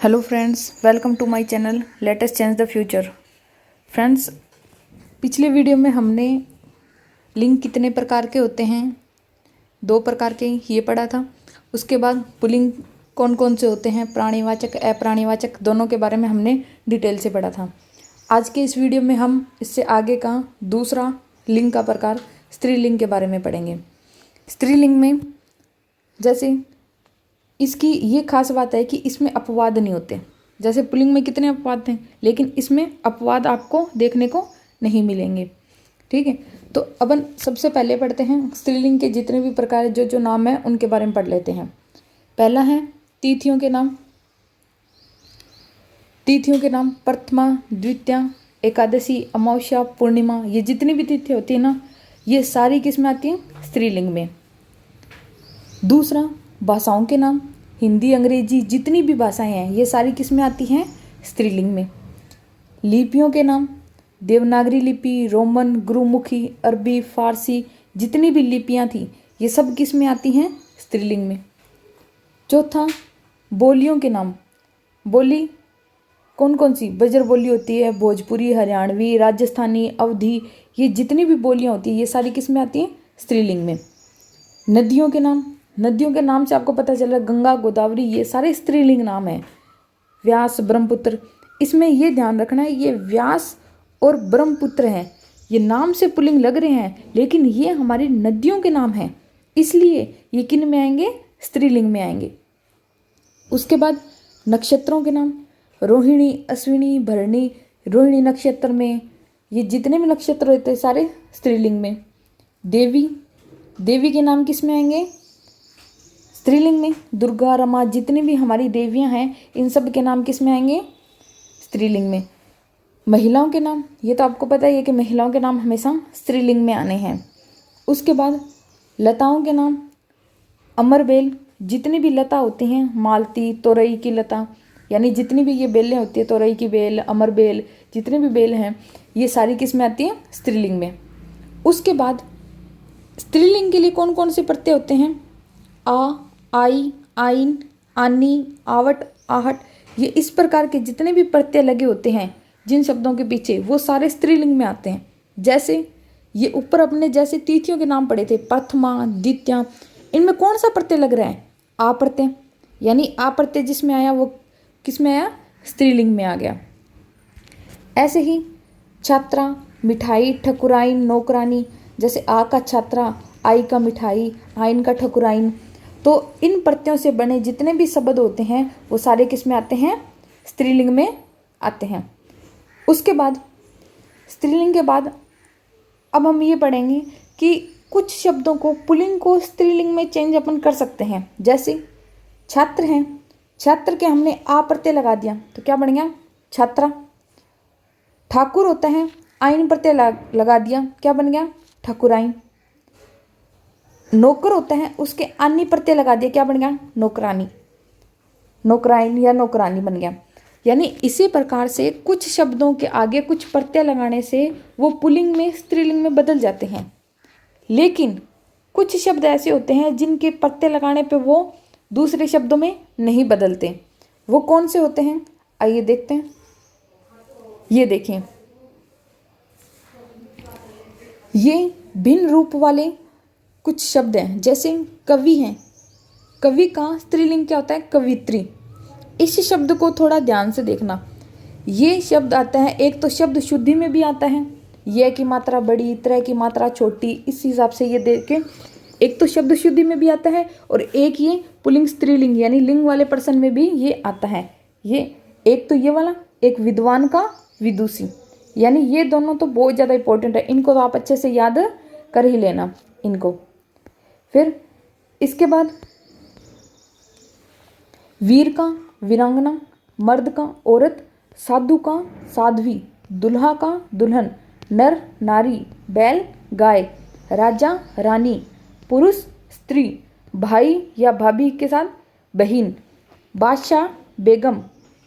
Hello friends, welcome to my channel let us change the future. Friends, पिछले video में हमने लिंग कितने प्रकार के होते हैं, 2 प्रकार के ये पढ़ा था। उसके बाद पुल्लिंग कौन कौन से होते हैं, प्राणीवाचक अप्राणीवाचक, दोनों के बारे में हमने डिटेल से पढ़ा था। आज के इस वीडियो में हम इससे आगे का दूसरा लिंग का प्रकार स्त्रीलिंग के बारे में पढ़ेंगे। स्त्रीलिंग में जैसे इसकी ये खास बात है कि इसमें अपवाद नहीं होते। जैसे पुल्लिंग में कितने अपवाद हैं, लेकिन इसमें अपवाद आपको देखने को नहीं मिलेंगे। ठीक है, तो अपन सबसे पहले पढ़ते हैं स्त्रीलिंग के जितने भी प्रकार जो नाम है उनके बारे में पढ़ लेते हैं। पहला है तिथियों के नाम। तिथियों के नाम प्रथमा, द्वितीया, एकादशी, अमावस्या, पूर्णिमा, ये जितनी भी तिथि होती है ना, ये सारी किस में आती हैं, स्त्रीलिंग में। दूसरा, भाषाओं के नाम। हिंदी, अंग्रेजी, जितनी भी भाषाएं हैं ये सारी किस में आती हैं, स्त्रीलिंग में। लिपियों के नाम। देवनागरी लिपि, रोमन, गुरुमुखी, अरबी, फारसी, जितनी भी लिपियां थी ये सब किस में आती हैं, स्त्रीलिंग में। चौथा, बोलियों के नाम। बोली कौन कौन सी, बजर बोली होती है, भोजपुरी, हरियाणवी, राजस्थानी, अवधी, ये जितनी भी बोलियां होती हैं ये सारी किस में आती हैं, स्त्रीलिंग में। नदियों के नाम। नदियों के नाम से आपको पता चला गंगा, गोदावरी, ये सारे स्त्रीलिंग नाम हैं। व्यास, ब्रह्मपुत्र, इसमें ये ध्यान रखना है ये व्यास और ब्रह्मपुत्र हैं, ये नाम से पुल्लिंग लग रहे हैं लेकिन ये हमारी नदियों के नाम हैं, इसलिए ये किन में आएंगे, स्त्रीलिंग में आएंगे। उसके बाद नक्षत्रों के नाम। रोहिणी, अश्विनी, भरणी, रोहिणी नक्षत्र में ये जितने भी नक्षत्र होते हैं सारे स्त्रीलिंग में। देवी, देवी के नाम किस में आएंगे, स्त्रीलिंग में। दुर्गा, रमा, जितनी भी हमारी देवियां हैं इन सब के नाम किस में आएंगे, स्त्रीलिंग में। महिलाओं के नाम, ये तो आपको पता ही है कि महिलाओं के नाम हमेशा स्त्रीलिंग में आने हैं। उसके बाद लताओं के नाम। अमरबेल, जितनी भी लता होती हैं, मालती, तोरई की लता, यानी जितनी भी ये बेलें होती है, तोरई की बेल, अमरबेल, जितनी भी बेल हैं ये सारी किस में आती हैं, स्त्रीलिंग में। उसके बाद स्त्रीलिंग के लिए कौन कौन से प्रत्यय होते हैं, आ, आई, आइन, आनी, आवट, आहट, ये इस प्रकार के जितने भी प्रत्यय लगे होते हैं जिन शब्दों के पीछे वो सारे स्त्रीलिंग में आते हैं। जैसे ये ऊपर अपने जैसे तिथियों के नाम पढ़े थे, प्रथमा, द्वितीया, इनमें कौन सा प्रत्यय लग रहा है, आ प्रत्यय, यानी आ प्रत्यय जिसमें आया वो किस में आया, स्त्रीलिंग में आ गया। ऐसे ही छात्रा, मिठाई, ठकुराइन, नौकरानी, जैसे आ का छात्रा, आई का मिठाई, आइन का ठकुराइन, तो इन प्रत्ययों से बने जितने भी शब्द होते हैं वो सारे किस में आते हैं, स्त्रीलिंग में आते हैं। उसके बाद स्त्रीलिंग के बाद अब हम ये पढ़ेंगे कि कुछ शब्दों को पुल्लिंग को स्त्रीलिंग में चेंज अपन कर सकते हैं। जैसे छात्र हैं, छात्र के हमने आ प्रत्यय लगा दिया तो क्या बन गया, छात्रा। ठाकुर होता है, आइन प्रत्यय लगा दिया, क्या बन गया, ठकुराइन। नौकर होता है, उसके आनी प्रत्यय लगा दिया, क्या बन गया, नौकरानी, नौकराइन या नौकरानी बन गया। यानी इसी प्रकार से कुछ शब्दों के आगे कुछ प्रत्यय लगाने से वो पुल्लिंग में स्त्रीलिंग में बदल जाते हैं। लेकिन कुछ शब्द ऐसे होते हैं जिनके प्रत्यय लगाने पे वो दूसरे शब्दों में नहीं बदलते। वो कौन से होते हैं, आइए देखते हैं। ये देखिए, ये भिन्न रूप वाले कुछ शब्द हैं। जैसे कवि हैं, कवि का स्त्रीलिंग क्या होता है, कवित्री। इस शब्द को थोड़ा ध्यान से देखना, ये शब्द आता है, एक तो शब्द शुद्धि में भी आता है, ये की मात्रा बड़ी, त्रय की मात्रा छोटी, इस हिसाब से ये देख के एक तो शब्द शुद्धि में भी आता है और एक ये पुल्लिंग स्त्रीलिंग यानी लिंग वाले पर्सन में भी ये आता है। ये एक तो ये वाला, एक विद्वान का विदुषी, यानी ये दोनों तो बहुत ज़्यादा इंपॉर्टेंट है, इनको तो आप अच्छे से याद कर ही लेना इनको। फिर इसके बाद वीर का वीरांगना, मर्द का औरत, साधु का साध्वी, दुल्हा का दुल्हन, नर नारी, बैल गाय, राजा रानी, पुरुष स्त्री, भाई या भाभी के साथ बहन, बादशाह बेगम,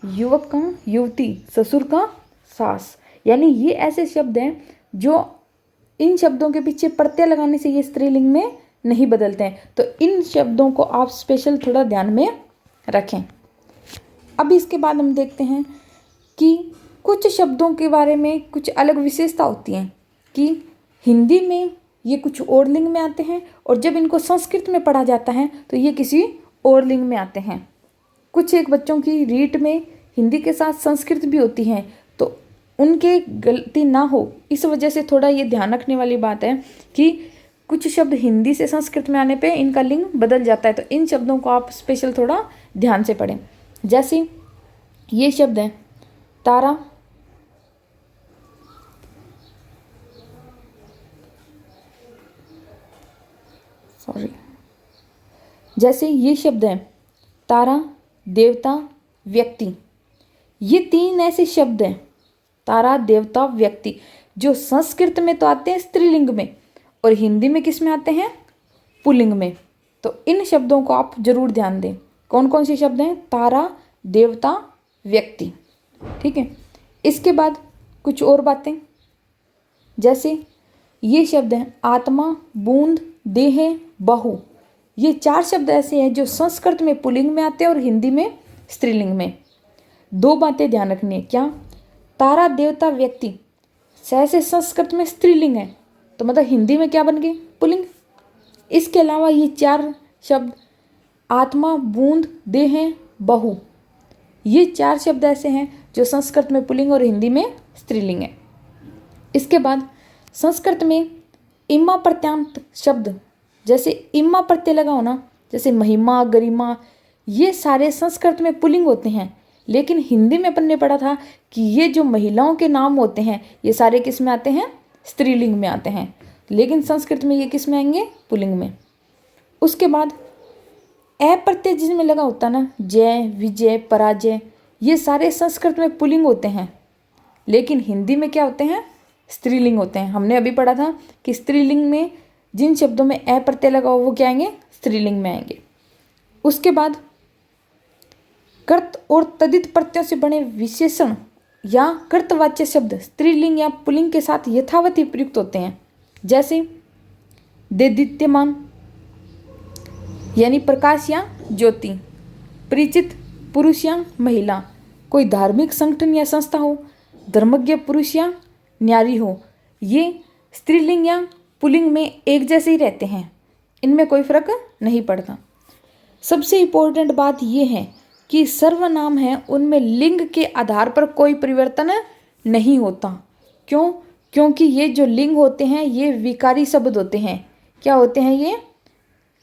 युवक का युवती, ससुर का सास। यानी ये ऐसे शब्द हैं जो इन शब्दों के पीछे प्रत्यय लगाने से ये स्त्रीलिंग में नहीं बदलते हैं, तो इन शब्दों को आप स्पेशल थोड़ा ध्यान में रखें। अब इसके बाद हम देखते हैं कि कुछ शब्दों के बारे में कुछ अलग विशेषता होती हैं कि हिंदी में ये कुछ और लिंग में आते हैं और जब इनको संस्कृत में पढ़ा जाता है तो ये किसी और लिंग में आते हैं। कुछ एक बच्चों की रीट में हिंदी के साथ संस्कृत भी होती है, तो उनके गलती ना हो इस वजह से थोड़ा ये ध्यान रखने वाली बात है कि कुछ शब्द हिंदी से संस्कृत में आने पे इनका लिंग बदल जाता है, तो इन शब्दों को आप स्पेशल थोड़ा ध्यान से पढ़ें। जैसे ये शब्द है तारा, जैसे ये शब्द है तारा, देवता, व्यक्ति। ये तीन ऐसे शब्द हैं तारा, देवता, व्यक्ति जो संस्कृत में तो आते हैं स्त्रीलिंग में और हिंदी में किस में आते हैं? पुल्लिंग में। तो इन शब्दों को आप जरूर ध्यान दें। कौन कौन से शब्द हैं? तारा, देवता, व्यक्ति। ठीक है। इसके बाद कुछ और बातें, जैसे ये शब्द हैं आत्मा, बूंद, देह, बहु। ये चार शब्द ऐसे हैं जो संस्कृत में पुल्लिंग में आते हैं और हिंदी में स्त्रीलिंग में। दो बातें ध्यान रखनी है। क्या? तारा, देवता, व्यक्ति से संस्कृत में स्त्रीलिंग है, तो मतलब हिंदी में क्या बन गए? पुल्लिंग। इसके अलावा ये चार शब्द आत्मा, बूंद, देह, बहु, ये चार शब्द ऐसे हैं जो संस्कृत में पुल्लिंग और हिंदी में स्त्रीलिंग है। इसके बाद संस्कृत में इमा प्रत्यांत शब्द, जैसे इमा प्रत्यय लगा होना, जैसे महिमा, गरिमा, ये सारे संस्कृत में पुल्लिंग होते हैं, लेकिन हिंदी में अपन ने पढ़ा था कि ये जो महिलाओं के नाम होते हैं ये सारे किस में आते हैं? स्त्रीलिंग में आते हैं, लेकिन संस्कृत में ये किस में आएंगे? पुल्लिंग में। उसके बाद ए प्रत्यय जिसमें लगा होता ना, जय, विजय, पराजय, ये सारे संस्कृत में पुल्लिंग होते हैं, लेकिन हिंदी में क्या होते हैं? स्त्रीलिंग होते हैं। हमने अभी पढ़ा था कि स्त्रीलिंग में जिन शब्दों में ए प्रत्यय लगा हो वो क्या आएंगे? स्त्रीलिंग में आएंगे। उसके बाद कर्त और तदित प्रत्ययों से बने विशेषण या कर्तवाच्य शब्द स्त्रीलिंग या पुल्लिंग के साथ यथावत ही प्रयुक्त होते हैं। जैसे देदीप्यमान यानी प्रकाश या ज्योति, परिचित पुरुष या महिला, कोई धार्मिक संगठन या संस्था हो, धर्मज्ञ पुरुष या न्यारी हो, ये स्त्रीलिंग या पुल्लिंग में एक जैसे ही रहते हैं, इनमें कोई फर्क नहीं पड़ता। सबसे इम्पोर्टेंट बात यह है कि सर्वनाम हैं उनमें लिंग के आधार पर कोई परिवर्तन नहीं होता। क्यों? क्योंकि ये जो लिंग होते हैं ये विकारी शब्द होते हैं। क्या होते हैं ये?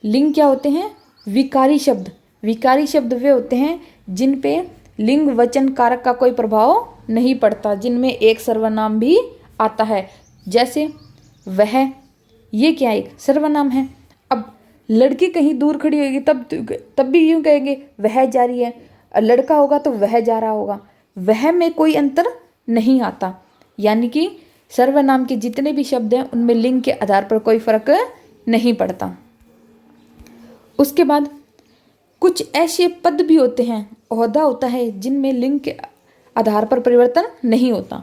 लिंग क्या होते हैं? विकारी शब्द। विकारी शब्द वे होते हैं जिन पे लिंग वचन कारक का कोई प्रभाव नहीं पड़ता, जिनमें एक सर्वनाम भी आता है। जैसे वह, ये क्या एक सर्वनाम है। अब लड़की कहीं दूर खड़ी होगी तब भी यूँ कहेंगे वह जा रही है, लड़का होगा तो वह जा रहा होगा, वह में कोई अंतर नहीं आता। यानी कि सर्वनाम के जितने भी शब्द हैं उनमें लिंग के आधार पर कोई फर्क नहीं पड़ता। उसके बाद कुछ ऐसे पद भी होते हैं, ओहदा होता है, जिनमें लिंग के आधार पर परिवर्तन नहीं होता।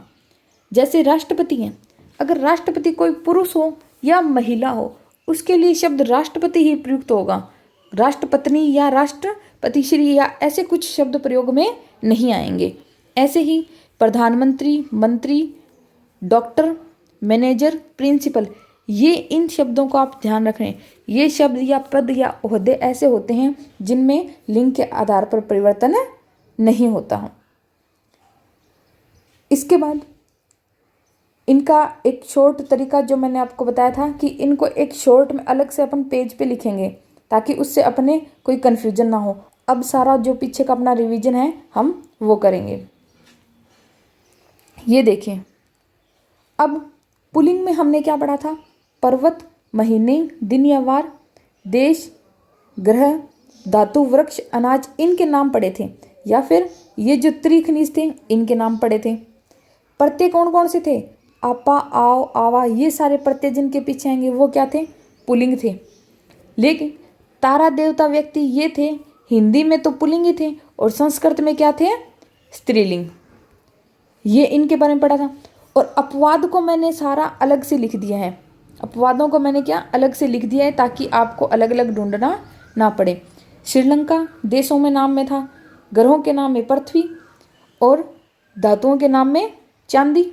जैसे राष्ट्रपति हैं, अगर राष्ट्रपति कोई पुरुष हो या महिला हो उसके लिए शब्द राष्ट्रपति ही प्रयुक्त होगा। राष्ट्रपत्नी या राष्ट्रपति श्री या ऐसे कुछ शब्द प्रयोग में नहीं आएंगे। ऐसे ही प्रधानमंत्री, मंत्री, डॉक्टर, मैनेजर, प्रिंसिपल, ये इन शब्दों को आप ध्यान रखें। ये शब्द या पद या ओहदे ऐसे होते हैं जिनमें लिंग के आधार पर परिवर्तन नहीं होता। इसके बाद इनका एक शॉर्ट तरीका जो मैंने आपको बताया था कि इनको एक शॉर्ट में अलग से अपन पेज पे लिखेंगे ताकि उससे अपने कोई कन्फ्यूजन ना हो। अब सारा जो पीछे का अपना रिवीजन है हम वो करेंगे। ये देखिए, अब पुल्लिंग में हमने क्या पढ़ा था? पर्वत, महीने, दिन या वार, देश, ग्रह, धातु, वृक्ष, अनाज, इनके नाम पढ़े थे, या फिर ये जो त्रिखनिज थे इनके नाम पढ़े थे। प्रत्यय कौन कौन से थे? आपा, आओ, आवा, ये सारे प्रत्यय जिनके पीछे आएंगे वो क्या थे? पुल्लिंग थे। लेकिन तारा, देवता, व्यक्ति ये थे, हिंदी में तो पुल्लिंग ही थे और संस्कृत में क्या थे? स्त्रीलिंग। ये इनके बारे में पढ़ा था। और अपवाद को मैंने सारा अलग से लिख दिया है। अपवादों को मैंने क्या अलग से लिख दिया है ताकि आपको अलग अलग ढूंढना ना पड़े। श्रीलंका देशों में नाम में था, ग्रहों के नाम में पृथ्वी और धातुओं के नाम में चांदी।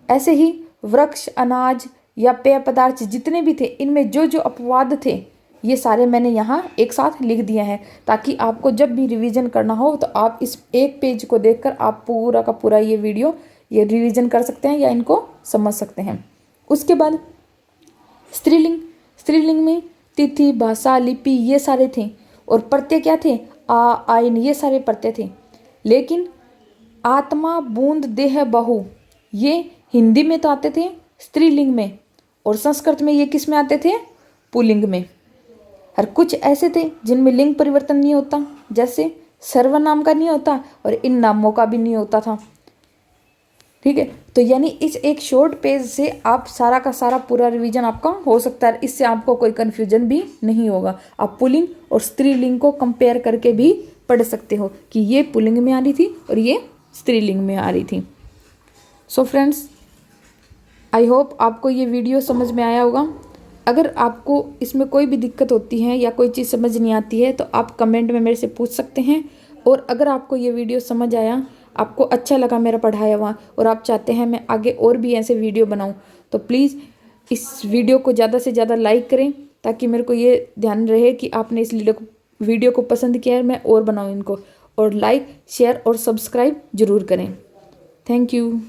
ऐसे ही वृक्ष, अनाज या पेय पदार्थ जितने भी थे, इनमें जो जो अपवाद थे ये सारे मैंने यहाँ एक साथ लिख दिए हैं, ताकि आपको जब भी रिवीजन करना हो तो आप इस एक पेज को देखकर आप पूरा का पूरा ये वीडियो ये रिवीजन कर सकते हैं या इनको समझ सकते हैं। उसके बाद स्त्रीलिंग, स्त्रीलिंग में तिथि, भाषा, लिपि ये सारे थे, और प्रत्यय क्या थे, आ, आइन, ये सारे प्रत्यय थे। लेकिन आत्मा, बूंद, देह, बहु ये हिंदी में तो आते थे स्त्रीलिंग में, और संस्कृत में ये किस में आते थे, पुल्लिंग में। और कुछ ऐसे थे जिनमें लिंग परिवर्तन नहीं होता, जैसे सर्वनाम का नहीं होता और इन नामों का भी नहीं होता था। ठीक है, तो यानी इस एक शॉर्ट पेज से आप सारा का सारा पूरा रिवीजन आपका हो सकता है। इससे आपको कोई कन्फ्यूजन भी नहीं होगा। आप पुल्लिंग और स्त्रीलिंग को कंपेयर करके भी पढ़ सकते हो कि ये पुल्लिंग में आ रही थी और ये स्त्रीलिंग में आ रही थी। सो फ्रेंड्स, आई होप आपको ये वीडियो समझ में आया होगा। अगर आपको इसमें कोई भी दिक्कत होती है या कोई चीज़ समझ नहीं आती है तो आप कमेंट में मेरे से पूछ सकते हैं। और अगर आपको ये वीडियो समझ आया, आपको अच्छा लगा मेरा पढ़ाया हुआ, और आप चाहते हैं मैं आगे और भी ऐसे वीडियो बनाऊं, तो प्लीज़ इस वीडियो को ज़्यादा से ज़्यादा लाइक करें, ताकि मेरे को ये ध्यान रहे कि आपने इस वीडियो को पसंद किया है, मैं और बनाऊँ इनको। और लाइक, शेयर और सब्सक्राइब ज़रूर करें। Thank you.